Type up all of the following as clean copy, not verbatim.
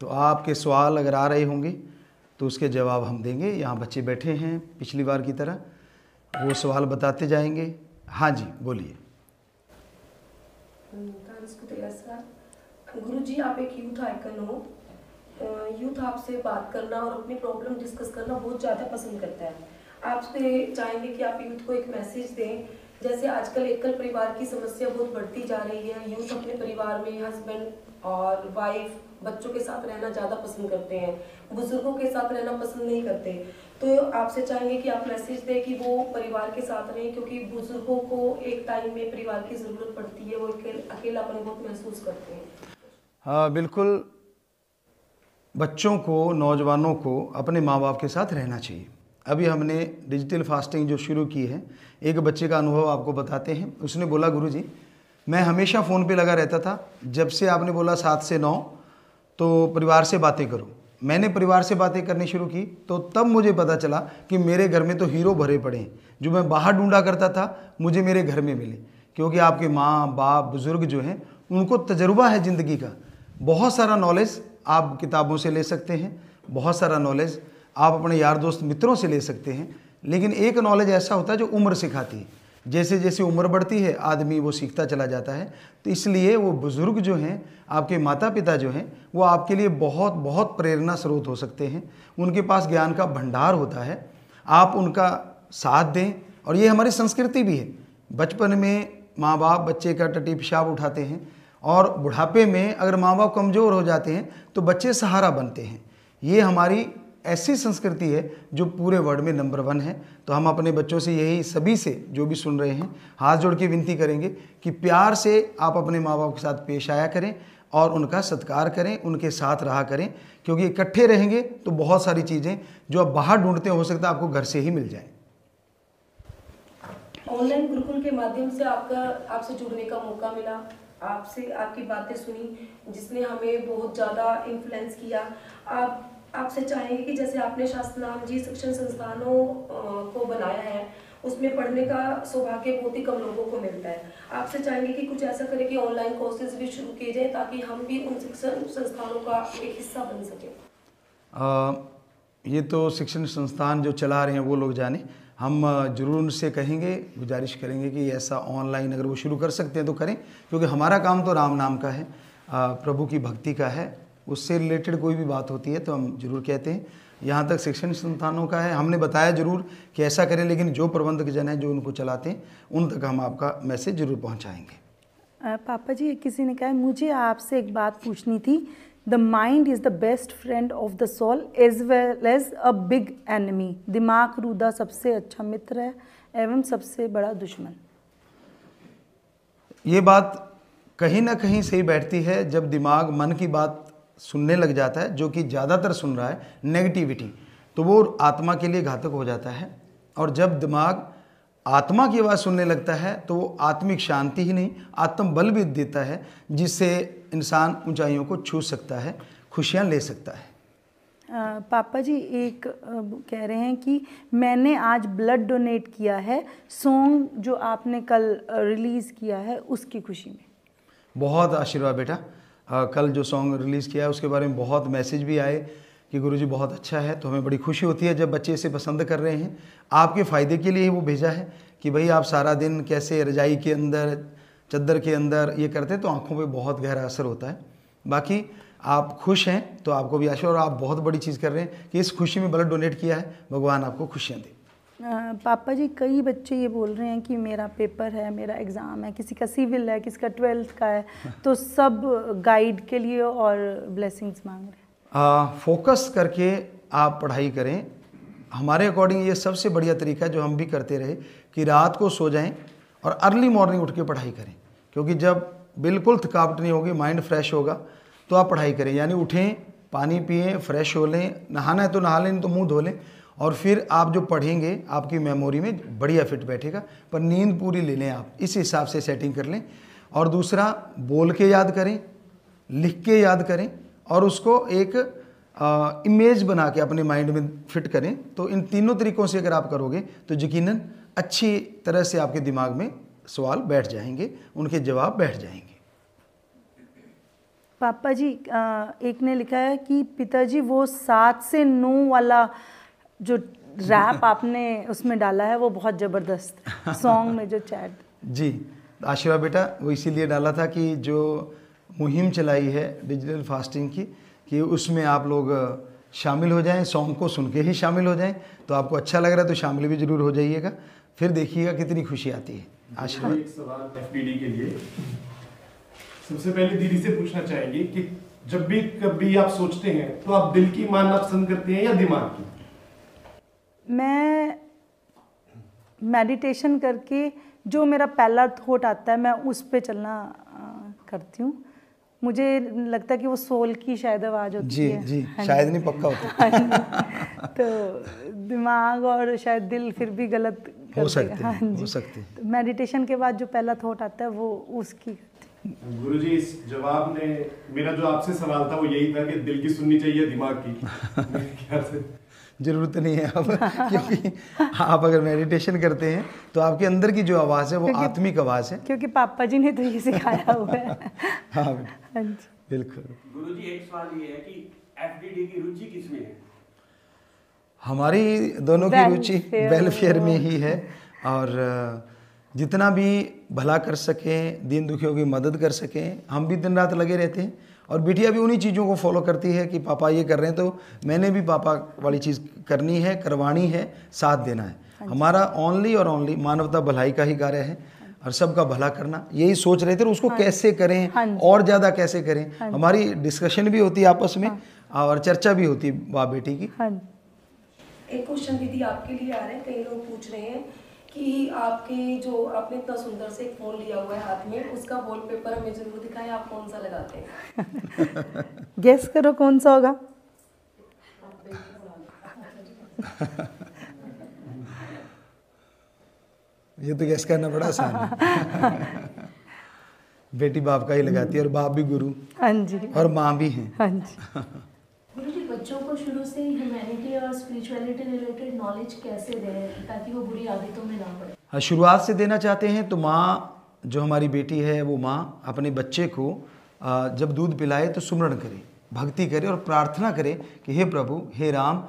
तो आपके सवाल अगर आ रहे होंगे तो उसके जवाब हम देंगे। यहाँ बच्चे बैठे हैं पिछली बार की तरह, वो सवाल बताते जाएंगे। हाँ जी बोलिए। गुरु जी, आप एक यूथ आइकन हो। यूथ आपसे बात करना और अपनी प्रॉब्लम डिस्कस करना बहुत ज़्यादा पसंद करता है। आपसे चाहेंगे कि आप यूथ को एक मैसेज दें। जैसे आजकल एकल परिवार की समस्या बहुत बढ़ती जा रही है। यूथ अपने परिवार में हस्बैंड और वाइफ, बच्चों के साथ रहना ज़्यादा पसंद करते हैं, बुजुर्गों के साथ रहना पसंद नहीं करते। तो आपसे चाहेंगे कि आप मैसेज दें कि वो परिवार के साथ रहें, क्योंकि बुजुर्गों को एक टाइम में परिवार की ज़रूरत पड़ती है, वो अकेलापन बहुत महसूस करते हैं। हाँ बिल्कुल, बच्चों को, नौजवानों को अपने माँ बाप के साथ रहना चाहिए। अभी हमने डिजिटल फास्टिंग जो शुरू की है, एक बच्चे का अनुभव आपको बताते हैं। उसने बोला, गुरुजी मैं हमेशा फ़ोन पे लगा रहता था, जब से आपने बोला 7 से 9 तो परिवार से बातें करो, मैंने परिवार से बातें करनी शुरू की तो तब मुझे पता चला कि मेरे घर में तो हीरो भरे पड़े हैं। जो मैं बाहर ढूंढा करता था मुझे मेरे घर में मिले, क्योंकि आपके माँ बाप बुज़ुर्ग जो हैं उनको तजुर्बा है ज़िंदगी का। बहुत सारा नॉलेज आप किताबों से ले सकते हैं, बहुत सारा नॉलेज आप अपने यार दोस्त मित्रों से ले सकते हैं, लेकिन एक नॉलेज ऐसा होता है जो उम्र सिखाती है। जैसे जैसे उम्र बढ़ती है आदमी वो सीखता चला जाता है। तो इसलिए वो बुज़ुर्ग जो हैं, आपके माता पिता जो हैं, वो आपके लिए बहुत बहुत प्रेरणा स्रोत हो सकते हैं। उनके पास ज्ञान का भंडार होता है, आप उनका साथ दें। और ये हमारी संस्कृति भी है। बचपन में माँ बाप बच्चे का टट्टी पेशाब उठाते हैं, और बुढ़ापे में अगर माँ बाप कमज़ोर हो जाते हैं तो बच्चे सहारा बनते हैं। ये हमारी ऐसी संस्कृति है जो पूरे वर्ल्ड में नंबर 1 है। तो हम अपने बच्चों से यही, सभी से जो भी सुन रहे हैं, हाथ जोड़ के विनती करेंगे कि प्यार से आप अपने माँ बाप के साथ पेश आया करें और उनका सत्कार करें, उनके साथ रहा करें, क्योंकि इकट्ठे रहेंगे तो बहुत सारी चीज़ें जो आप बाहर ढूंढते हो सकता है आपको घर से ही मिल जाए। ऑनलाइन गुरुकुल के माध्यम से आपसे जुड़ने का मौका मिला, आपसे आपकी बातें सुनी, जिसने हमें बहुत ज़्यादा इन्फ्लुएंस किया। आपसे चाहेंगे कि जैसे आपने शास्त्राम जी शिक्षण संस्थानों को बनाया है, उसमें पढ़ने का सौभाग्य बहुत ही कम लोगों को मिलता है। आपसे चाहेंगे कि कुछ ऐसा करें कि ऑनलाइन कोर्सेज भी शुरू किए जाए, ताकि हम भी उन शिक्षण संस्थानों का एक हिस्सा बन सकें। ये तो शिक्षण संस्थान जो चला रहे हैं वो लोग जाने, हम जरूर उनसे कहेंगे, गुजारिश करेंगे कि ऐसा ऑनलाइन अगर वो शुरू कर सकते हैं तो करें, क्योंकि हमारा काम तो राम नाम का है, प्रभु की भक्ति का है। उससे रिलेटेड कोई भी बात होती है तो हम जरूर कहते हैं। यहाँ तक शिक्षण संस्थानों का है, हमने बताया जरूर कि ऐसा करें, लेकिन जो प्रबंधक जन हैं जो उनको चलाते हैं उन तक हम आपका मैसेज जरूर पहुँचाएँगे। पापा जी, किसी ने कहा मुझे आपसे एक बात पूछनी थी। The mind is the best friend of the soul as well as a big enemy. दिमाग रूह दा सबसे अच्छा मित्र है एवं सबसे बड़ा दुश्मन। ये बात कहीं ना कहीं सही बैठती है। जब दिमाग मन की बात सुनने लग जाता है, जो कि ज़्यादातर सुन रहा है नेगेटिविटी, तो वो आत्मा के लिए घातक हो जाता है। और जब दिमाग आत्मा की आवाज़ सुनने लगता है तो वो आत्मिक शांति ही नहीं, आत्म बल भी देता है, जिससे इंसान ऊंचाइयों को छू सकता है, खुशियां ले सकता है। पापा जी एक कह रहे हैं कि मैंने आज ब्लड डोनेट किया है, सॉन्ग जो आपने कल रिलीज़ किया है उसकी खुशी में। बहुत आशीर्वाद बेटा। कल जो सॉन्ग रिलीज़ किया है उसके बारे में बहुत मैसेज भी आए कि गुरुजी बहुत अच्छा है। तो हमें बड़ी खुशी होती है जब बच्चे इसे पसंद कर रहे हैं। आपके फ़ायदे के लिए ही वो भेजा है कि भाई आप सारा दिन कैसे रजाई के अंदर, चद्दर के अंदर ये करते हैं, तो आँखों पे बहुत गहरा असर होता है। बाकी आप खुश हैं तो आपको भी आशीर्वाद, और आप बहुत बड़ी चीज़ कर रहे हैं कि इस खुशी में ब्लड डोनेट किया है। भगवान आपको खुशियाँ दे। पापा जी कई बच्चे ये बोल रहे हैं कि मेरा पेपर है, मेरा एग्ज़ाम है, किसी का सिविल है, किसी का 12th का है, तो सब गाइड के लिए और ब्लेसिंग्स मांग रहे हैं। फोकस करके आप पढ़ाई करें। हमारे अकॉर्डिंग ये सबसे बढ़िया तरीका है जो हम भी करते रहे कि रात को सो जाएं और अर्ली मॉर्निंग उठ के पढ़ाई करें, क्योंकि जब बिल्कुल थकावट नहीं होगी, माइंड फ्रेश होगा, तो आप पढ़ाई करें। यानी उठें, पानी पिएं, फ्रेश हो लें, नहाना है तो नहा लें, तो मुंह धो लें, और फिर आप जो पढ़ेंगे आपकी मेमोरी में बढ़िया फिट बैठेगा। पर नींद पूरी ले लें, आप इस हिसाब से सेटिंग कर लें। और दूसरा, बोल के याद करें, लिख के याद करें, और उसको एक इमेज बना के अपने माइंड में फिट करें। तो इन तीनों तरीकों से अगर आप करोगे तो यकीनन अच्छी तरह से आपके दिमाग में सवाल बैठ जाएंगे, उनके जवाब बैठ जाएंगे। पापा जी एक ने लिखा है कि पिताजी वो 7 से 9 वाला जो रैप आपने उसमें डाला है वो बहुत ज़बरदस्त सॉन्ग में जो चैट। जी आशीर्वाद बेटा, वो इसीलिए डाला था कि जो मुहिम चलाई है डिजिटल फास्टिंग की, कि उसमें आप लोग शामिल हो जाएं, सॉन्ग को सुन के ही शामिल हो जाएं। तो आपको अच्छा लग रहा है तो शामिल भी ज़रूर हो जाइएगा, फिर देखिएगा कितनी खुशी आती है। आशीर्वाद। एक सवाल एफपीडी के लिए, सबसे पहले दीदी से पूछना चाहेंगे कि जब भी कभी आप सोचते हैं तो आप दिल की मानना पसंद करते हैं या दिमाग की? मैं मेडिटेशन करके जो मेरा पहला थॉट आता है मैं उस पे चलना करती हूँ। मुझे लगता है कि वो सोल की शायद आवाज़ होती जी है। जी हाँ शायद नहीं, पक्का होता हाँ तो दिमाग और शायद दिल फिर भी गलत कर हो देगा। सकते हाँ हैं, जी। हो सकते हैं। तो मेडिटेशन के बाद जो पहला थॉट आता है वो उसकी करती हूँ। गुरुजी इस जवाब ने, मेरा जो आपसे सवाल था वो यही था कि दिल की सुननी चाहिए दिमाग की। मेरे ख्याल से ज़रूरत नहीं है अब, क्योंकि आप अगर मेडिटेशन करते हैं तो आपके अंदर की जो आवाज़ है वो आत्मिक आवाज़ है। क्योंकि पापा जी ने तो ये सिखाया हुआ है। हाँ बेटा, हाँ जी। बिल्कुल। गुरुजी एक सवाल ये है कि एफडीडी की रुचि किसमें है? हमारी दोनों की रुचि वेलफेयर वेलफेयर में ही है, और जितना भी भला कर सकें, दीन दुखियों की मदद कर सकें, हम भी दिन रात लगे रहते हैं। और बिटिया भी उन्हीं चीज़ों को फॉलो करती है कि पापा ये कर रहे हैं तो मैंने भी पापा वाली चीज़ करनी है, करवानी है, साथ देना है। हमारा ओनली और ओनली मानवता भलाई का ही कार्य है और सबका भला करना, यही सोच रहे थे। और उसको कैसे करें और ज़्यादा कैसे करें, हमारी डिस्कशन भी होती है आपस में और चर्चा भी होती है बाप बेटी की। हाँ एक क्वेश्चन दीदी आपके लिए आ रहा है, कई लोग पूछ रहे हैं कि आपके जो आपने इतना सुंदर से एक फोन लिया हुआ है हाथ में, उसका वॉलपेपर हमें जरूर दिखाएं, आप कौन सा लगाते हैं? गेस करो कौन सा होगा। ये तो गैस करना बड़ा आसान है। बेटी बाप का ही लगाती है और बाप भी गुरु हाँ जी। और माँ भी हैं। हाँ जी। गुरुजी बच्चों को शुरू से ह्यूमैनिटी और स्पिरिचुअलिटी रिलेटेड नॉलेज कैसे दें ताकि वो बुरी आदतों में ना पड़े? हाँ, शुरुआत से देना चाहते हैं तो माँ, जो हमारी बेटी है वो माँ अपने बच्चे को जब दूध पिलाए तो सुमरण करे, भक्ति करे और प्रार्थना करे कि हे प्रभु, हे राम,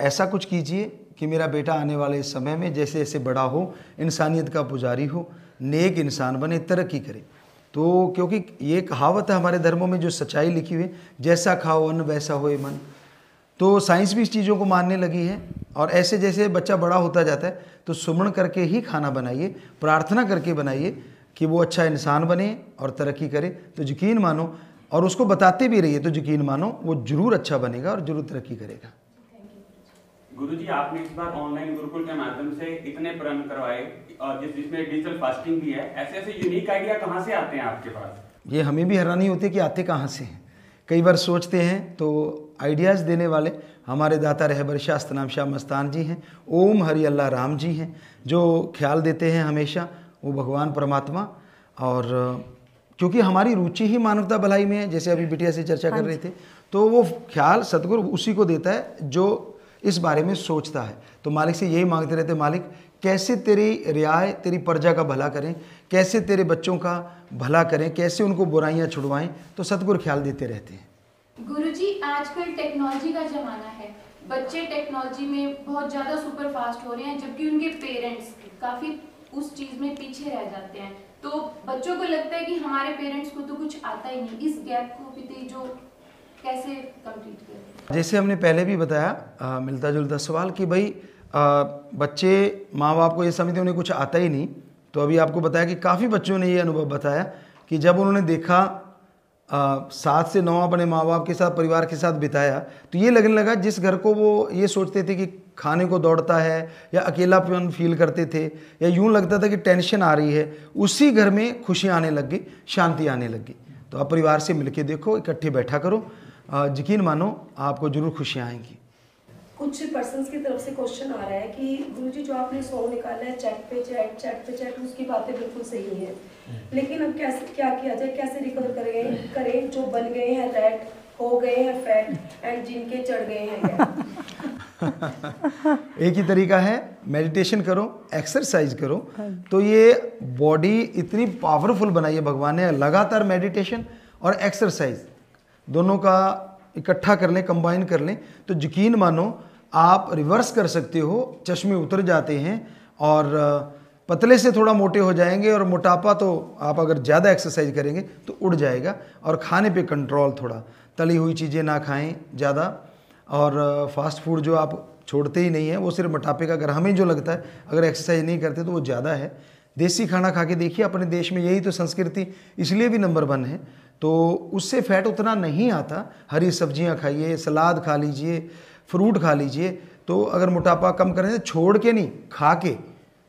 ऐसा कुछ कीजिए कि मेरा बेटा आने वाले समय में जैसे जैसे बड़ा हो, इंसानियत का पुजारी हो, नेक इंसान बने, तरक्की करे। तो क्योंकि ये कहावत है हमारे धर्मों में जो सच्चाई लिखी हुई है, जैसा खाओ अन्न वैसा होए मन। तो साइंस भी इस चीज़ों को मानने लगी है। और ऐसे जैसे बच्चा बड़ा होता जाता है तो सुमरण करके ही खाना बनाइए, प्रार्थना करके बनाइए कि वो अच्छा इंसान बने और तरक्की करे। तो यकीन मानो, और उसको बताते भी रहिए तो यकीन मानो वो जरूर अच्छा बनेगा और जरूर तरक्की करेगा। गुरुजी आपने इस बार ऑनलाइन गुरुकुल के माध्यम से इतने प्रण करवाए और जिसमें डिजिटल फास्टिंग भी है, ऐसे ऐसे यूनिक आइडिया कहाँ से आते हैं आपके पास? ये हमें भी हैरानी होती है कि आते कहाँ से हैं। कई बार सोचते हैं तो आइडियाज़ देने वाले हमारे दाता रहबर शास्त्रनाम शाह मस्तान जी हैं, ओम हरि अल्लाह राम जी हैं, जो ख्याल देते हैं हमेशा वो भगवान परमात्मा। और क्योंकि हमारी रुचि ही मानवता भलाई में है, जैसे अभी बिटिया से चर्चा कर रहे थे, तो वो ख्याल सतगुरु उसी को देता है जो इस बारे में सोचता है। तो मालिक से यही मांगते रहते, मालिक कैसे तेरी रियाय, तेरी प्रजा का भला करें, कैसे तेरे बच्चों का भला करें, कैसे उनको बुराइयां छुड़वाएं। तो सतगुरु ख्याल देते रहते हैं। गुरुजी आजकल टेक्नोलॉजी का जमाना है, बच्चे टेक्नोलॉजी में बहुत ज़्यादा सुपर फास्ट हो रहे हैं, जबकि उनके पेरेंट्स काफ़ी उस चीज़ में पीछे रह जाते हैं। तो बच्चों को लगता है कि हमारे पेरेंट्स को तो कुछ आता ही नहीं, इस गैप को भी जो कैसे कंप्लीट करें? जैसे हमने पहले भी बताया, मिलता जुलता सवाल कि भाई बच्चे माँ बाप को ये समझते उन्हें कुछ आता ही नहीं। तो अभी आपको बताया कि काफ़ी बच्चों ने ये अनुभव बताया कि जब उन्होंने देखा 7 से 9 अपने माँ बाप के साथ, परिवार के साथ बिताया, तो ये लगने लगा जिस घर को वो ये सोचते थे कि खाने को दौड़ता है या अकेलापन फील करते थे या यूं लगता था कि टेंशन आ रही है, उसी घर में खुशियाँ आने लग गई, शांति आने लग गई। तो आप परिवार से मिलके देखो, इकट्ठे बैठा करो, यकीन मानो आपको जरूर खुशियाँ आएंगी। कुछ पर्सन्स की तरफ से क्वेश्चन आ रहा है कि गुरुजी जो आपने सॉन्ग निकाला है चैट पे चैट, उसकी बातें बिल्कुल सही है, लेकिन अब कैसे क्या किया जाए, कैसे रिकवर करें जो बन गए हैं रैट, हो गए हैं फैट एंड जिनके चढ़ गए हैं एक ही तरीका है, मेडिटेशन करो, एक्सरसाइज करो। तो ये बॉडी इतनी पावरफुल बनाई है भगवान ने, लगातार मेडिटेशन और एक्सरसाइज दोनों का इकट्ठा कर लें, कंबाइन कर लें, तो यकीन मानो आप रिवर्स कर सकते हो, चश्मे उतर जाते हैं और पतले से थोड़ा मोटे हो जाएंगे, और मोटापा तो आप अगर ज़्यादा एक्सरसाइज करेंगे तो उड़ जाएगा। और खाने पे कंट्रोल, थोड़ा तली हुई चीज़ें ना खाएं ज़्यादा, और फास्ट फूड जो आप छोड़ते ही नहीं है वो सिर्फ मोटापे का, अगर हमें जो लगता है अगर एक्सरसाइज नहीं करते तो वो ज़्यादा है। देसी खाना खा के देखिए, अपने देश में यही तो संस्कृति इसलिए भी नंबर 1 है, तो उससे फैट उतना नहीं आता। हरी सब्जियां खाइए, सलाद खा लीजिए, फ्रूट खा लीजिए, तो अगर मोटापा कम करें तो छोड़ के नहीं, खा के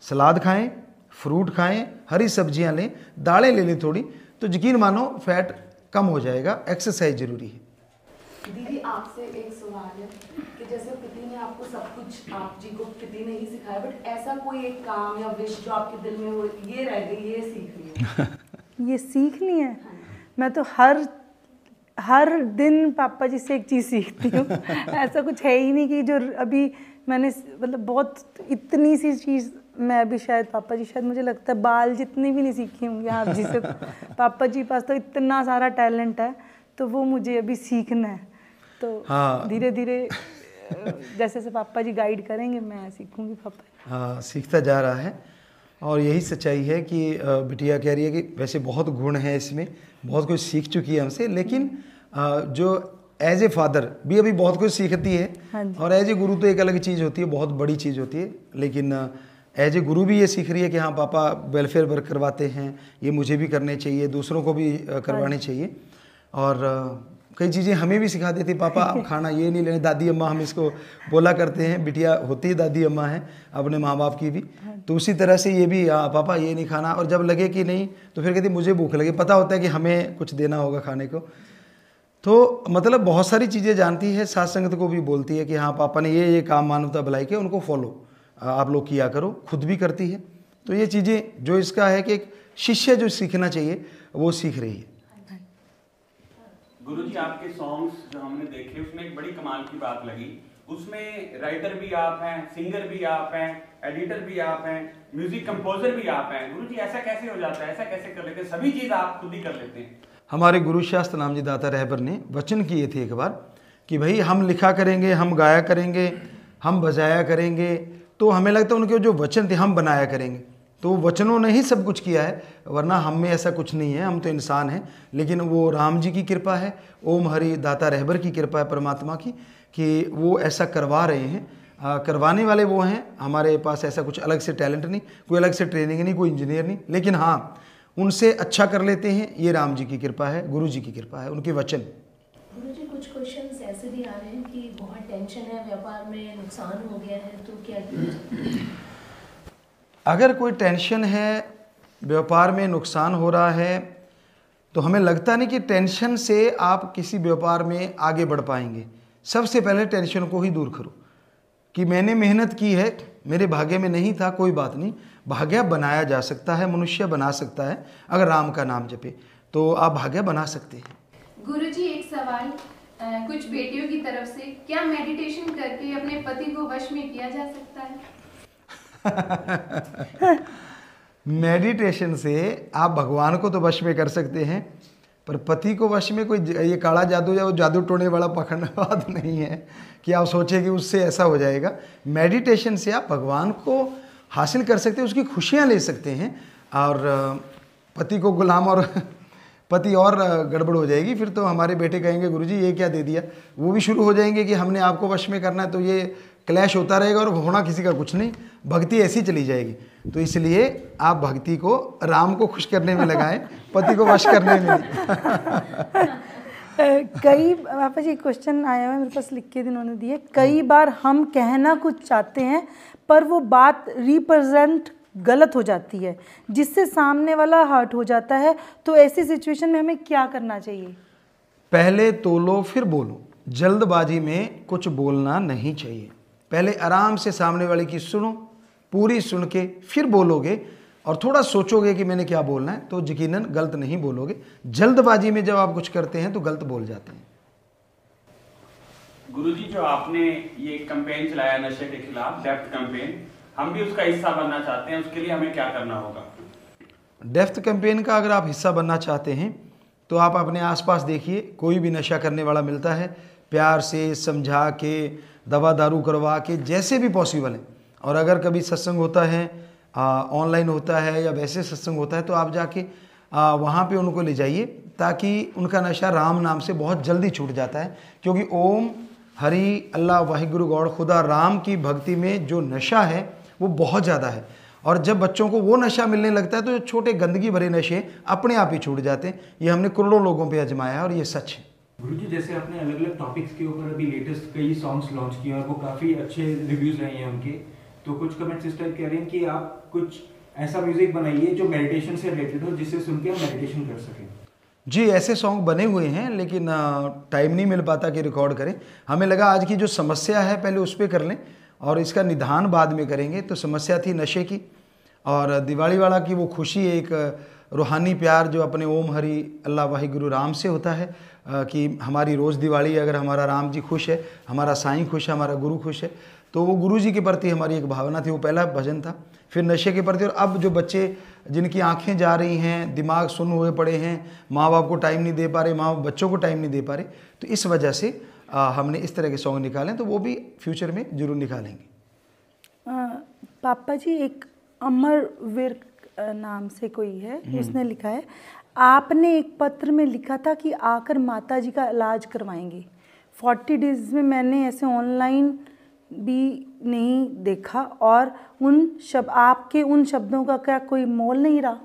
सलाद खाएं, फ्रूट खाएं, हरी सब्जियां लें, दालें ले लें थोड़ी, तो यकीन मानो फैट कम हो जाएगा। एक्सरसाइज ज़रूरी है। दीदी आपसे एक सवाल है कि जैसे पति ने आपको सब कुछ, आप जी को पति ने ही सिखाया, बट ऐसा कोई एक काम या विश जो आपके दिल में वो ये रह गई, ये सीखनी है? ये सीखनी है? मैं तो हर दिन पापा जी से एक चीज़ सीखती हूँ। ऐसा कुछ है ही नहीं कि जो अभी मैंने, मतलब बहुत इतनी सी चीज़ मैं अभी शायद, पापा जी शायद मुझे लगता है बाल जितनी भी नहीं सीखी होंगी आप जी से। पापा जी पास तो इतना सारा टैलेंट है, तो वो मुझे अभी सीखना है। तो हाँ, धीरे धीरे जैसे से पापा जी गाइड करेंगे मैं सीखूंगी पापा। हाँ, सीखता जा रहा है, और यही सच्चाई है कि बिटिया कह रही है कि वैसे बहुत गुण है इसमें, बहुत कुछ सीख चुकी है हमसे, लेकिन जो एज ए फादर भी अभी बहुत कुछ सीखती है। हाँ, और एज ए गुरु तो एक अलग चीज़ होती है, बहुत बड़ी चीज़ होती है, लेकिन एज ए गुरु भी ये सीख रही है कि हाँ पापा वेलफेयर वर्क करवाते हैं, ये मुझे भी करने चाहिए, दूसरों को भी करवाने चाहिए। और कई चीज़ें हमें भी सिखा देती, पापा आप खाना ये नहीं लेना, दादी अम्मा हम इसको बोला करते हैं, बिटिया होती ही दादी अम्मा है अपने माँ बाप की भी, तो उसी तरह से ये भी पापा ये नहीं खाना, और जब लगे कि नहीं तो फिर कहती मुझे भूख लगे, पता होता है कि हमें कुछ देना होगा खाने को। तो मतलब बहुत सारी चीज़ें जानती है, साथ संगत को भी बोलती है कि हाँ पापा ने ये काम मानवता भलाई के, उनको फॉलो आप लोग किया करो, खुद भी करती है। तो ये चीज़ें जो इसका है कि एक शिष्य जो सीखना चाहिए वो सीख रही है। गुरुजी आपके सॉन्ग्स जो हमने देखे उसमें एक बड़ी कमाल की बात लगी, उसमें राइटर भी आप हैं, सिंगर भी आप हैं, एडिटर भी आप हैं, म्यूजिक कंपोजर भी आप हैं। गुरुजी ऐसा कैसे हो जाता है, ऐसा कैसे कर लेते हैं, सभी चीज़ आप खुद ही कर लेते हैं? हमारे गुरु शास्त्र नाम जी दाता रहबर ने वचन किए थे एक बार कि भाई हम लिखा करेंगे, हम गाया करेंगे, हम बजाया करेंगे, तो हमें लगता है उनके जो वचन थे हम बनाया करेंगे, तो वचनों ने ही सब कुछ किया है, वरना हम में ऐसा कुछ नहीं है, हम तो इंसान हैं। लेकिन वो राम जी की कृपा है, ओम हरि दाता रहबर की कृपा है परमात्मा की, कि वो ऐसा करवा रहे हैं। करवाने वाले वो हैं, हमारे पास ऐसा कुछ अलग से टैलेंट नहीं, कोई अलग से ट्रेनिंग नहीं, कोई इंजीनियर नहीं, लेकिन हाँ उनसे अच्छा कर लेते हैं, ये राम जी की कृपा है, गुरु जी की कृपा है, उनके वचन। गुरुजी कुछ क्वेश्चंस ऐसे भी आ रहे हैं कि बहुत टेंशन है, व्यापार में नुकसान हो गया है, तो क्या किया? अगर कोई टेंशन है, व्यापार में नुकसान हो रहा है, तो हमें लगता नहीं कि टेंशन से आप किसी व्यापार में आगे बढ़ पाएंगे। सबसे पहले टेंशन को ही दूर करो कि मैंने मेहनत की है, मेरे भाग्य में नहीं था, कोई बात नहीं, भाग्य बनाया जा सकता है, मनुष्य बना सकता है। अगर राम का नाम जपे तो आप भाग्य बना सकते हैं। गुरुजी एक सवाल कुछ बेटियों की तरफ से, क्या मेडिटेशन करके अपने पति को वश में किया जा सकता है? मेडिटेशन से आप भगवान को तो वश में कर सकते हैं, पर पति को वश में कोई ये काला जादू या वो जादू टोने वाला पखंडवाद नहीं है कि आप सोचें कि उससे ऐसा हो जाएगा। मेडिटेशन से आप भगवान को हासिल कर सकते हैं, उसकी खुशियाँ ले सकते हैं, और पति को गुलाम और पति और गड़बड़ हो जाएगी। फिर तो हमारे बेटे कहेंगे गुरुजी ये क्या दे दिया, वो भी शुरू हो जाएंगे कि हमने आपको वश में करना है, तो ये क्लैश होता रहेगा और होना किसी का कुछ नहीं, भक्ति ऐसी चली जाएगी। तो इसलिए आप भक्ति को राम को खुश करने में लगाएं, पति को वश करने में नहीं। कई पापा जी क्वेश्चन आया है मेरे पास, लिख के इन्होंने दिए, कई बार हम कहना कुछ चाहते हैं पर वो बात रिप्रेजेंट गलत हो जाती है, जिससे सामने वाला हर्ट हो जाता है, तो ऐसी सिचुएशन में हमें क्या करना चाहिए? पहले तोलो फिर बोलो, जल्दबाजी में कुछ बोलना नहीं चाहिए। पहले आराम से सामने वाले की सुनो, पूरी सुन के फिर बोलोगे और थोड़ा सोचोगे कि मैंने क्या बोलना है, तो यकीनन गलत नहीं बोलोगे। जल्दबाजी में जब आप कुछ करते हैं तो गलत बोल जाते हैं। गुरुजी जो आपने ये कैंपेन चलाया नशे के खिलाफ, डेप्थ कैंपेन, हम भी उसका हिस्सा बनना चाहते हैं, उसके लिए हमें क्या करना होगा? डेप्थ कैंपेन का अगर आप हिस्सा बनना चाहते हैं तो आप अपने आसपास देखिए, कोई भी नशा करने वाला मिलता है, प्यार से समझा के, दवा दारू करवा के, जैसे भी पॉसिबल है। और अगर कभी सत्संग होता है, ऑनलाइन होता है या वैसे सत्संग होता है, तो आप जाके वहाँ पे उनको ले जाइए, ताकि उनका नशा राम नाम से बहुत जल्दी छूट जाता है। क्योंकि ओम हरि अल्लाह वाहिगुरु गौड़ खुदा राम की भक्ति में जो नशा है वो बहुत ज़्यादा है। और जब बच्चों को वो नशा मिलने लगता है तो जो छोटे गंदगी भरे नशे अपने आप ही छूट जाते हैं। ये हमने करोड़ों लोगों पे आजमाया है और ये सच है। गुरुजी, जैसे आपने अलग अलग टॉपिक्स के ऊपर अभी लेटेस्ट कई सॉन्ग्स लॉन्च किए और वो काफ़ी अच्छे रिव्यूज़ रहे हैं उनके, तो कुछ कमेंट सिस्टर कह रहे हैं कि आप कुछ ऐसा म्यूज़िक बनाइए जो मेडिटेशन से रिलेटेड हो, जिससे सुन के हम मेडिटेशन कर सकें। जी, ऐसे सॉन्ग बने हुए हैं, लेकिन टाइम नहीं मिल पाता कि रिकॉर्ड करें। हमें लगा आज की जो समस्या है पहले उस पर कर लें और इसका निदान बाद में करेंगे। तो समस्या थी नशे की, और दिवाली वाला की वो खुशी, एक रूहानी प्यार जो अपने ओम हरि अल्लाह वाहिगुरु राम से होता है, कि हमारी रोज़ दिवाली, अगर हमारा राम जी खुश है, हमारा साईं खुश है, हमारा गुरु खुश है, तो वो गुरु जी के प्रति हमारी एक भावना थी। वो पहला भजन था। फिर नशे के प्रति, और अब जो बच्चे जिनकी आंखें जा रही हैं, दिमाग सुन्न हुए पड़े हैं, माँ बाप को टाइम नहीं दे पा रहे, माँ बाप बच्चों को टाइम नहीं दे पा रहे, तो इस वजह से हमने इस तरह के सॉन्ग निकाले, तो वो भी फ्यूचर में जरूर निकालेंगे। पापा जी, एक अमरवीर नाम से कोई है, उसने लिखा है, आपने एक पत्र में लिखा था कि आकर माता जी का इलाज करवाएंगे। 40 डेज में मैंने ऐसे ऑनलाइन भी नहीं देखा, और आपके उन शब्दों का क्या कोई मोल नहीं रहा?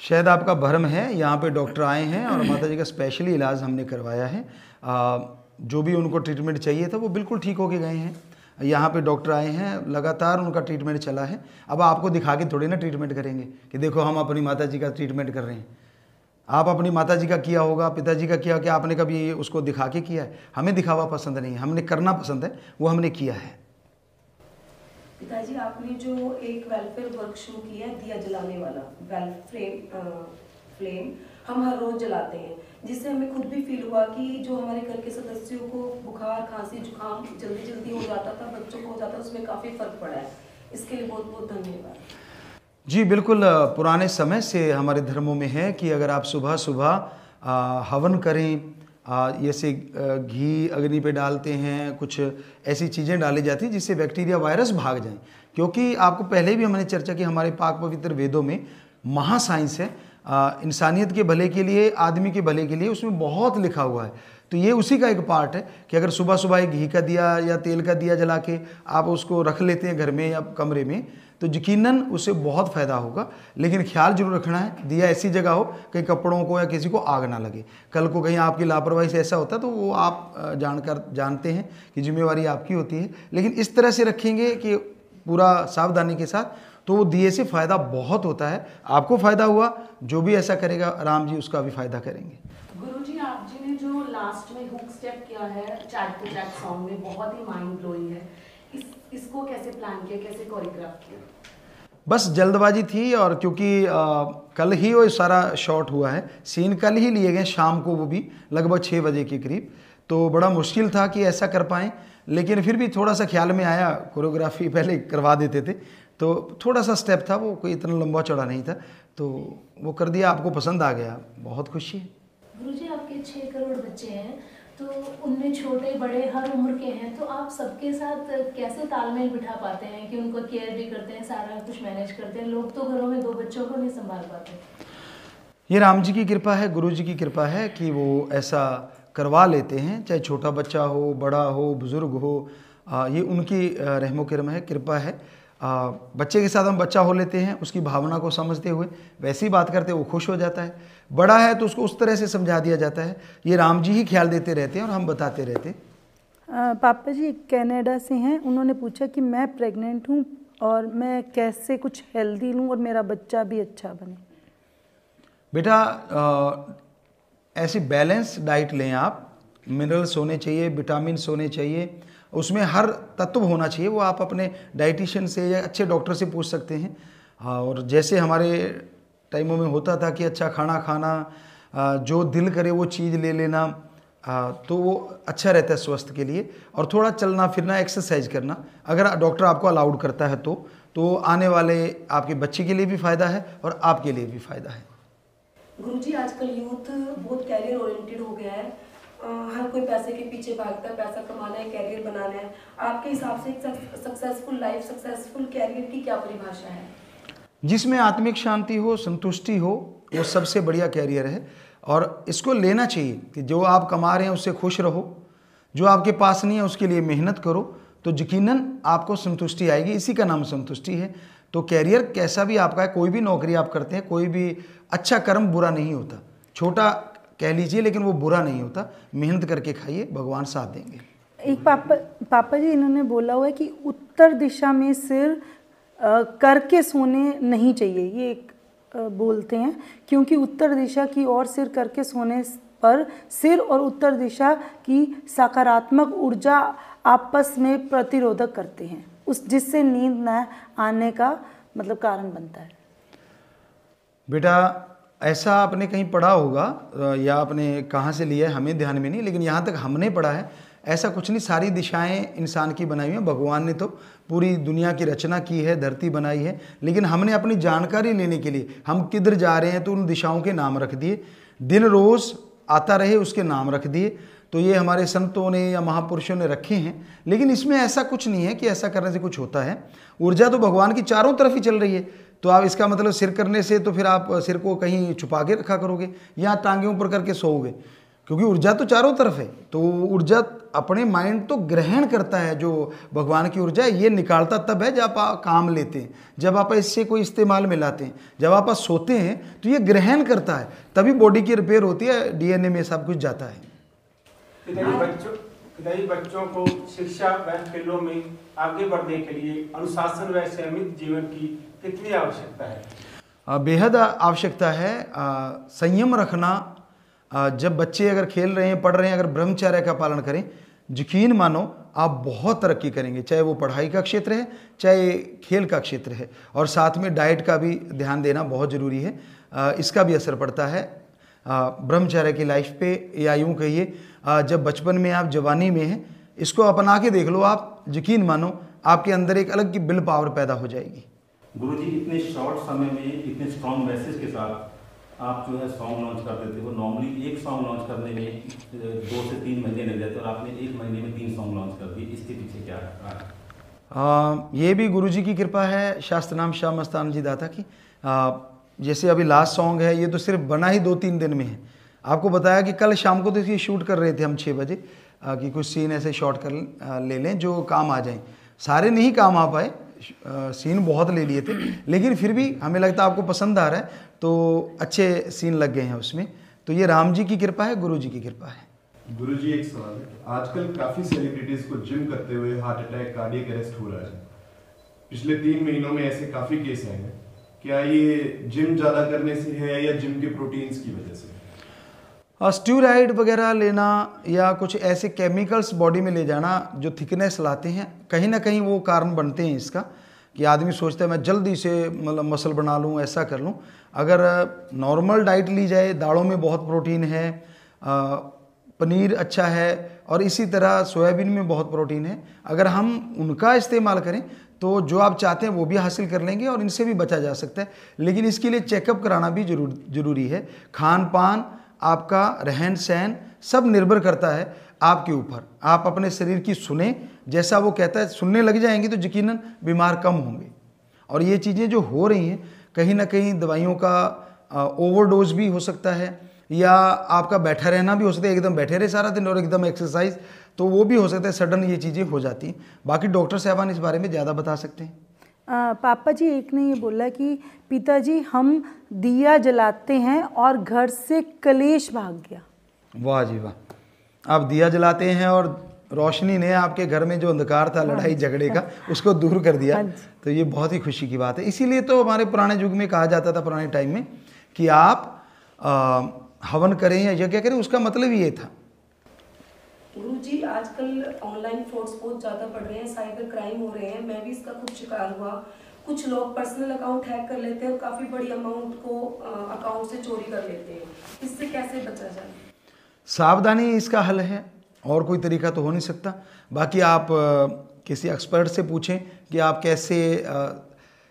शायद आपका भ्रम है। यहाँ पे डॉक्टर आए हैं और माता जी का स्पेशली इलाज हमने करवाया है। जो भी उनको ट्रीटमेंट चाहिए था वो बिल्कुल ठीक होके गए हैं। यहाँ पे डॉक्टर आए हैं, लगातार उनका ट्रीटमेंट चला है। अब आपको दिखा के थोड़ी ना ट्रीटमेंट करेंगे कि देखो हम अपनी माता जी का ट्रीटमेंट कर रहे हैं। आप अपनी माता जी का किया होगा, पिताजी का किया, क्या आपने कभी उसको दिखा के किया है? हमें दिखावा पसंद नहीं है, हमने करना पसंद है, वो हमने किया है। पिताजी, आपने जो एक वेलफेयर वर्क शुरू किया है, दिया जलाने वाला फ्लेम हम हर रोज जलाते हैं, जिससे हमें खुद भी फील हुआ कि जो हमारे घर के सदस्यों को बुखार, खांसी, जुकाम जल्दी जल्दी हो जाता था, बच्चों को हो जाता था, उसमें काफ़ी फर्क पड़ा है। इसके लिए बहुत बहुत धन्यवाद। जी बिल्कुल, पुराने समय से हमारे धर्मों में है कि अगर आप सुबह सुबह हवन करें, जैसे घी अग्नि पे डालते हैं, कुछ ऐसी चीज़ें डाली जाती हैं जिससे बैक्टीरिया वायरस भाग जाएं। क्योंकि आपको पहले भी हमने चर्चा की, हमारे पाक पवित्र वेदों में महासाइंस है, इंसानियत के भले के लिए, आदमी के भले के लिए, उसमें बहुत लिखा हुआ है। तो ये उसी का एक पार्ट है कि अगर सुबह सुबह एक घी का दिया या तेल का दिया जला के आप उसको रख लेते हैं घर में या कमरे में, तो यकीनन उससे बहुत फ़ायदा होगा। लेकिन ख्याल जरूर रखना है, दिया ऐसी जगह हो कहीं कपड़ों को या किसी को आग ना लगे। कल को कहीं आपकी लापरवाही से ऐसा होता तो वो आप जानते हैं कि जिम्मेवारी आपकी होती है। लेकिन इस तरह से रखेंगे कि पूरा सावधानी के साथ, तो वो दिए से फ़ायदा बहुत होता है। आपको फ़ायदा हुआ, जो भी ऐसा करेगा राम जी उसका भी फ़ायदा करेंगे। गुरुजी, आप जी ने जो लास्ट में हुक स्टेप किया है चैट टू चैट सॉन्ग में, बहुत ही माइंड ब्लोइंग है। इसको कैसे प्लान किया, कैसे कोरियोग्राफ किया? बस जल्दबाजी थी, और क्योंकि कल ही वो सारा शॉट हुआ है, सीन कल ही लिए गए शाम को, वो भी लगभग 6 बजे के करीब। तो बड़ा मुश्किल था कि ऐसा कर पाएँ, लेकिन फिर भी थोड़ा सा ख्याल में आया, कोरियोग्राफी पहले करवा देते थे, तो थोड़ा सा स्टेप था, वो कोई इतना लंबा चौड़ा नहीं था, तो वो कर दिया। आपको पसंद आ गया, बहुत खुशी है। गुरुजी, आपके 6 करोड़ बच्चे हैं, तो उनमें छोटे बड़े हर उम्र के हैं, तो आप सबके साथ कैसे तालमेल बिठा पाते हैं कि उनको केयर भी करते हैं, सारा कुछ मैनेज करते हैं? लोग तो घरों में 2 बच्चों को नहीं संभाल पाते। ये राम जी की कृपा है, गुरु जी की कृपा है कि वो ऐसा करवा लेते हैं, चाहे छोटा बच्चा हो, बड़ा हो, बुजुर्ग हो, ये उनकी रहमो करम है, कृपा है। बच्चे के साथ हम बच्चा हो लेते हैं, उसकी भावना को समझते हुए वैसी बात करते वो खुश हो जाता है। बड़ा है तो उसको उस तरह से समझा दिया जाता है। ये राम जी ही ख्याल देते रहते हैं और हम बताते रहते हैं। पापा जी कनाडा से हैं, उन्होंने पूछा कि मैं प्रेग्नेंट हूँ और मैं कैसे कुछ हेल्दी लूँ और मेरा बच्चा भी अच्छा बने। बेटा, ऐसी बैलेंस डाइट लें आप, मिनरल्स होने चाहिए, विटामिन्स होने चाहिए, उसमें हर तत्व होना चाहिए। वो आप अपने डाइटिशियन से या अच्छे डॉक्टर से पूछ सकते हैं। और जैसे हमारे टाइमों में होता था कि अच्छा खाना खाना, जो दिल करे वो चीज़ ले लेना, तो वो अच्छा रहता है स्वास्थ्य के लिए। और थोड़ा चलना फिरना, एक्सरसाइज करना, अगर डॉक्टर आपको अलाउड करता है तो आने वाले आपके बच्चे के लिए भी फ़ायदा है और आपके लिए भी फ़ायदा है। गुरुजी आजकल यूथ बहुत कैरियर ओरिएंटेड हो गया है। हर कोई पैसे के पीछे भागता है, पैसा कमाना है, कैरियर बनाना है। आपके हिसाब से एक सक्सेसफुल लाइफ, सक्सेसफुल कैरियर की क्या परिभाषा है? जिसमें आत्मिक शांति हो, संतुष्टि हो, वो सबसे बढ़िया कैरियर है। और इसको लेना चाहिए कि जो आप कमा रहे हैं उससे खुश रहो, जो आपके पास नहीं है उसके लिए मेहनत करो, तो यकीनन आपको संतुष्टि आएगी। इसी का नाम संतुष्टि है। तो कैरियर कैसा भी आपका है, कोई भी नौकरी आप करते हैं, कोई भी अच्छा कर्म बुरा नहीं होता। छोटा कह लीजिए लेकिन वो बुरा नहीं होता। मेहनत करके खाइए, भगवान साथ देंगे। एक पापा जी इन्होंने बोला हुआ है कि उत्तर दिशा में सिर करके सोने नहीं चाहिए, ये एक बोलते हैं, क्योंकि उत्तर दिशा की ओर सिर करके सोने पर सिर और उत्तर दिशा की सकारात्मक ऊर्जा आपस में प्रतिरोधक करते हैं, उस जिससे नींद न आने का मतलब कारण बनता है। बेटा ऐसा आपने कहीं पढ़ा होगा या आपने कहाँ से लिया है हमें ध्यान में नहीं, लेकिन यहाँ तक हमने पढ़ा है ऐसा कुछ नहीं। सारी दिशाएं इंसान की बनाई हुई हैं। भगवान ने तो पूरी दुनिया की रचना की है, धरती बनाई है, लेकिन हमने अपनी जानकारी लेने के लिए हम किधर जा रहे हैं तो उन दिशाओं के नाम रख दिए। दिन रोज़ आता रहे उसके नाम रख दिए। तो ये हमारे संतों ने या महापुरुषों ने रखे हैं, लेकिन इसमें ऐसा कुछ नहीं है कि ऐसा करने से कुछ होता है। ऊर्जा तो भगवान की चारों तरफ ही चल रही है। तो आप इसका मतलब सिर करने से तो फिर आप सिर को कहीं छुपा के रखा करोगे या टांगे ऊपर करके सोओगे, क्योंकि ऊर्जा तो चारों तरफ है। तो ऊर्जा अपने माइंड तो ग्रहण करता है, जो भगवान की ऊर्जा है ये निकालता तब है जब आप काम लेते हैं, जब आप इससे कोई इस्तेमाल में लाते हैं। जब आप सोते हैं तो ये ग्रहण करता है, तभी बॉडी की रिपेयर होती है, डीएनए में सब कुछ जाता है। पिताजी बच्चों को शिक्षा व खेलों में आगे बढ़ने के लिए अनुशासन व संयमित जीवन की कितनी आवश्यकता है? बेहद आवश्यकता है। संयम रखना। जब बच्चे अगर खेल रहे हैं, पढ़ रहे हैं, अगर ब्रह्मचर्य का पालन करें, यकीन मानो आप बहुत तरक्की करेंगे, चाहे वो पढ़ाई का क्षेत्र है चाहे खेल का क्षेत्र है। और साथ में डाइट का भी ध्यान देना बहुत ज़रूरी है, इसका भी असर पड़ता है ब्रह्मचर्य की लाइफ पे। या यूँ कहिए जब बचपन में आप जवानी में हैं, इसको अपना के देख लो आप, यकीन मानो आपके अंदर एक अलग की विल पावर पैदा हो जाएगी। गुरुजी इतने शॉर्ट समय में इतने स्ट्रॉन्ग मैसेज के साथ आप जो है सॉन्ग लॉन्च कर देते हो। नॉर्मली एक सॉन्ग लॉन्च करने में 2 से 3 महीने लग जाते और आपने 1 महीने में 3 सॉन्ग लॉन्च कर दिए, इसके पीछे क्या है? ये भी गुरुजी की कृपा है, शास्त्र नाम श्याम मस्तान जी दाता की। जैसे अभी लास्ट सॉन्ग है, ये तो सिर्फ बना ही 2-3 दिन में है। आपको बताया कि कल शाम को तो इसकी शूट कर रहे थे हम 6 बजे कि कुछ सीन ऐसे शॉट कर ले लें जो काम आ जाएं। सारे नहीं काम आ पाए, सीन बहुत ले लिए थे, लेकिन फिर भी हमें लगता है आपको पसंद आ रहा है, तो अच्छे सीन लग गए हैं उसमें। तो ये राम जी की कृपा है, गुरु जी की कृपा है। गुरुजी एक सवाल है, आजकल काफी सेलिब्रिटीज को जिम करते हुए हार्ट अटैक, कार्डियक अरेस्ट हो रहा है। पिछले 3 महीनों में ऐसे काफी केस आए हैं। क्या ये जिम ज्यादा करने से है या जिम के प्रोटीन्स की वजह से? स्टीरॉयड वगैरह लेना या कुछ ऐसे केमिकल्स बॉडी में ले जाना जो थिकनेस लाते हैं, कहीं ना कहीं वो कारण बनते हैं इसका, कि आदमी सोचता है मैं जल्दी से मतलब मसल बना लूँ, ऐसा कर लूँ। अगर नॉर्मल डाइट ली जाए, दालों में बहुत प्रोटीन है, पनीर अच्छा है, और इसी तरह सोयाबीन में बहुत प्रोटीन है। अगर हम उनका इस्तेमाल करें तो जो आप चाहते हैं वो भी हासिल कर लेंगे और इनसे भी बचा जा सकता है। लेकिन इसके लिए चेकअप कराना भी जरूरी है। खान पान, आपका रहन सहन सब निर्भर करता है आपके ऊपर। आप अपने शरीर की सुने, जैसा वो कहता है सुनने लग जाएंगे तो यकीनन बीमार कम होंगे। और ये चीज़ें जो हो रही हैं, कहीं ना कहीं दवाइयों का ओवरडोज भी हो सकता है, या आपका बैठा रहना भी हो सकता है, एकदम बैठे रहे सारा दिन और एकदम एक्सरसाइज, तो वो भी हो सकता है, सडन ये चीज़ें हो जाती हैं। बाकी डॉक्टर साहबान इस बारे में ज़्यादा बता सकते हैं। पापा जी एक ने ये बोला कि पिताजी हम दिया जलाते हैं और घर से कलेश भाग गया। वाह जी वाह, आप दिया जलाते हैं और रोशनी ने आपके घर में जो अंधकार था लड़ाई झगड़े का उसको दूर कर दिया, तो ये बहुत ही खुशी की बात है। इसीलिए तो हमारे पुराने युग में कहा जाता था, पुराने टाइम में, कि आप हवन करें या यज्ञ करें, उसका मतलब ही ये था। गुरुजी आजकल ऑनलाइन फ्रॉड्स बहुत ज़्यादा बढ़ रहे हैं, साइबर क्राइम हो रहे हैं। मैं भी इसका खुद शिकार हुआ। कुछ लोग पर्सनल अकाउंट हैक कर लेते हैं और काफ़ी बड़ी अमाउंट को अकाउंट से चोरी कर लेते हैं। इससे कैसे बचा जाए? सावधानी इसका हल है, और कोई तरीका तो हो नहीं सकता। बाकी आप किसी एक्सपर्ट से पूछें कि आप कैसे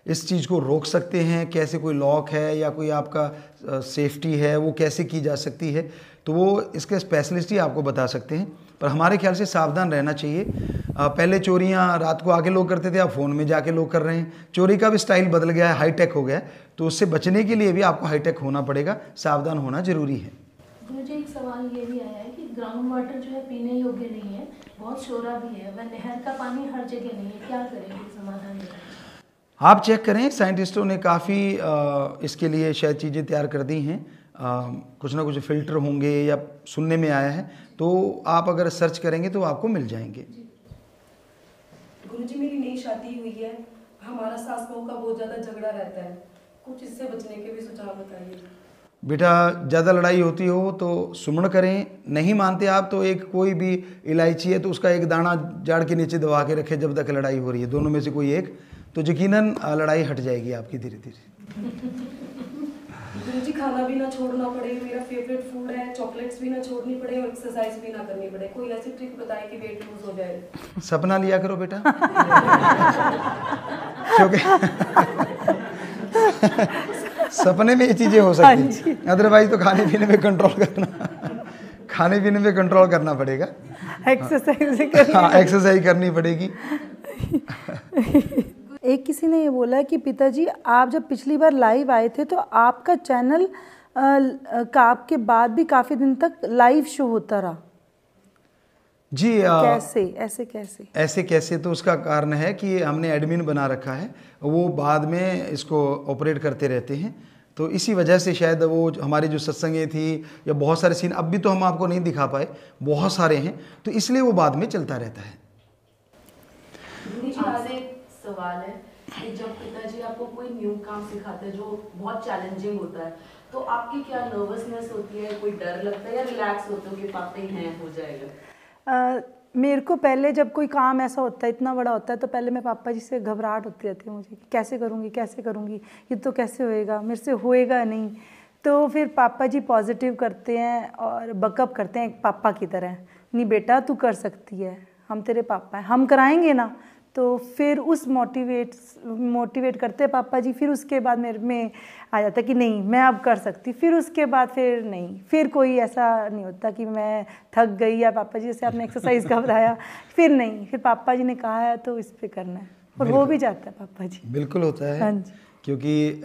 इस चीज़ को रोक सकते हैं, कैसे कोई लॉक है या कोई आपका सेफ्टी है वो कैसे की जा सकती है, तो वो इसके स्पेशलिस्ट ही आपको बता सकते हैं। पर हमारे ख्याल से सावधान रहना चाहिए। पहले चोरियां रात को आके लोग करते थे, अब फ़ोन में जाके लोग कर रहे हैं। चोरी का भी स्टाइल बदल गया है, हाईटेक हो गया है, तो उससे बचने के लिए भी आपको हाईटेक होना पड़ेगा, सावधान होना ज़रूरी है। मुझे एक सवाल ये भी आया है कि ग्राउंड वाटर जो है पीने योग्य नहीं है, बहुत शोरा भी है, वह नहर का पानी हर जगह नहीं है, क्या करेंगे समाधान? आप चेक करें, साइंटिस्टों ने काफ़ी इसके लिए शायद चीज़ें तैयार कर दी हैं, कुछ ना कुछ फ़िल्टर होंगे या सुनने में आया है, तो आप अगर सर्च करेंगे तो आपको मिल जाएंगे। गुरुजी मेरी नई शादी हुई है, हमारा सास बहू का बहुत ज़्यादा झगड़ा रहता है, कुछ इससे बचने के भी सुझाव बताइए। बेटा ज़्यादा लड़ाई होती हो तो सुमन करें, नहीं मानते आप तो एक कोई भी इलायची है तो उसका एक दाना जाड़ के नीचे दबा के रखें जब तक लड़ाई हो रही है, दोनों में से कोई एक, तो यकीनन लड़ाई हट जाएगी आपकी धीरे धीरे। गुरुजी खाना भी ना छोड़ना पड़े, मेरा फेवरेट फूड है, चॉकलेट्स भी ना छोड़नी पड़े और एक्सरसाइज भी ना करनी पड़े, कोई ऐसी ट्रिक बताए कि वेट लूज हो जाए। सपना लिया करो बेटा क्योंकि सपने में ये चीज़ें हो सकती हैं, अदरवाइज तो खाने पीने में कंट्रोल करना पड़ेगा, एक्सरसाइज करनी पड़ेगी। एक किसी ने ये बोला कि पिताजी आप जब पिछली बार लाइव आए थे तो आपका चैनल काप के बाद भी काफ़ी दिन तक लाइव शो होता रहा जी। ऐसे कैसे? तो उसका कारण है कि हमने एडमिन बना रखा है, वो बाद में इसको ऑपरेट करते रहते हैं, तो इसी वजह से शायद वो हमारी जो सत्संगें थी या बहुत सारे सीन अब भी तो हम आपको नहीं दिखा पाए, बहुत सारे हैं, तो इसलिए वो बाद में चलता रहता है। आपसे सवाल है कि जब पिताजी आपको कोई न्यू काम सिखाते हैं जो बहुत चैलेंजिंग होता है, तो आपकी क्या नर्वसनेस होती है, कोई डर लगता है या रिलैक्स होते हो कि पापा ही हैं हो जाएगा? मेरे को पहले जब कोई काम ऐसा होता है इतना बड़ा होता है तो पहले मैं पापा जी से घबराहट होती रहती है मुझे कि कैसे करूँगी, ये तो कैसे होएगा, मेरे से होएगा नहीं। तो फिर पापा जी पॉजिटिव करते हैं और बकअप करते हैं एक पापा की तरह, नहीं बेटा तू कर सकती है, हम तेरे पापा हैं, हम कराएंगे ना। तो फिर उस मोटिवेट करते पापा जी, फिर उसके बाद मेरे में आ जाता कि नहीं मैं अब कर सकती, फिर उसके बाद फिर नहीं, फिर कोई ऐसा नहीं होता कि मैं थक गई या पापा जी जैसे आपने एक्सरसाइज का बताया, फिर नहीं, फिर पापा जी ने कहा है तो इस पे करना है और हो भी जाता है पापा जी। बिल्कुल होता है। हाँ जी, क्योंकि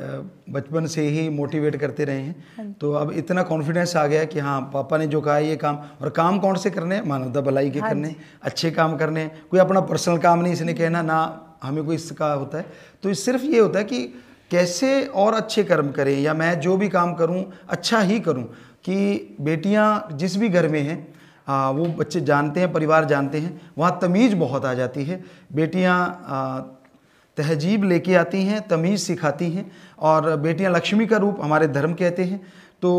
बचपन से ही मोटिवेट करते रहे हैं, तो अब इतना कॉन्फिडेंस आ गया कि हाँ पापा ने जो कहा ये काम, और काम कौन से करने हैं, मानवता भलाई के करने, अच्छे काम करने, कोई अपना पर्सनल काम नहीं इसने कहना ना, हमें कोई इसका होता है। तो सिर्फ ये होता है कि कैसे और अच्छे कर्म करें, या मैं जो भी काम करूं अच्छा ही करूं, कि बेटियां जिस भी घर में हैं वो बच्चे जानते हैं, परिवार जानते हैं, वहाँ तमीज़ बहुत आ जाती है। बेटियां तहजीब लेके आती हैं, तमीज़ सिखाती हैं, और बेटियां लक्ष्मी का रूप हमारे धर्म कहते हैं। तो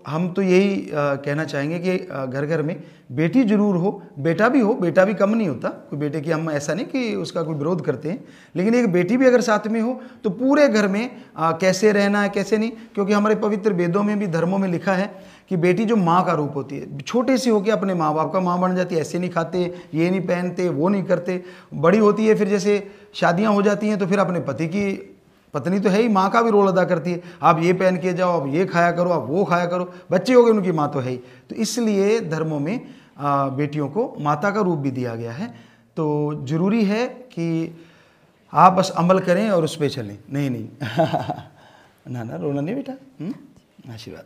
हम तो यही कहना चाहेंगे कि घर घर में बेटी जरूर हो, बेटा भी हो, बेटा भी कम नहीं होता, कोई बेटे की हम ऐसा नहीं कि उसका कोई विरोध करते हैं, लेकिन एक बेटी भी अगर साथ में हो तो पूरे घर में कैसे रहना है कैसे नहीं, क्योंकि हमारे पवित्र वेदों में भी धर्मों में लिखा है कि बेटी जो माँ का रूप होती है, छोटे से होकर अपने माँ बाप का माँ बन जाती है, ऐसे नहीं खाते, ये नहीं पहनते, वो नहीं करते, बड़ी होती है फिर जैसे शादियाँ हो जाती हैं तो फिर अपने पति की पत्नी तो है ही, माँ का भी रोल अदा करती है, आप ये पहन के जाओ, आप ये खाया करो, आप वो खाया करो, बच्चे हो गए उनकी माँ तो है ही। तो इसलिए धर्मों में बेटियों को माता का रूप भी दिया गया है। तो ज़रूरी है कि आप बस अमल करें और उस पर चलें। नहीं ना रोना नहीं बेटा, आशीर्वाद।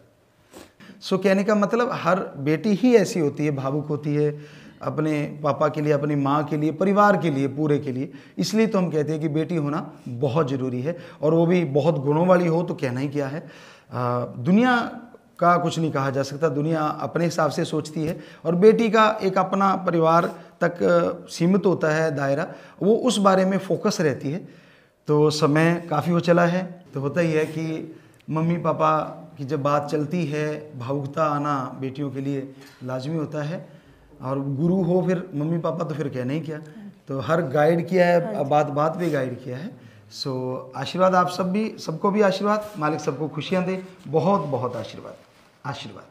सो कहने का मतलब हर बेटी ही ऐसी होती है, भावुक होती है अपने पापा के लिए, अपनी माँ के लिए, परिवार के लिए, पूरे के लिए। इसलिए तो हम कहते हैं कि बेटी होना बहुत ज़रूरी है, और वो भी बहुत गुणों वाली हो तो कहना ही क्या है। दुनिया का कुछ नहीं कहा जा सकता, दुनिया अपने हिसाब से सोचती है, और बेटी का एक अपना परिवार तक सीमित होता है दायरा, वो उस बारे में फोकस रहती है। तो समय काफ़ी हो चला है, तो होता ही है कि मम्मी पापा की जब बात चलती है, भावुकता आना बेटियों के लिए लाजमी होता है, और गुरु हो फिर मम्मी पापा तो फिर कहना ही क्या। तो हर गाइड किया है, बात भी गाइड किया है। सो आशीर्वाद आप सबको भी आशीर्वाद, मालिक सबको खुशियाँ दे, बहुत बहुत आशीर्वाद।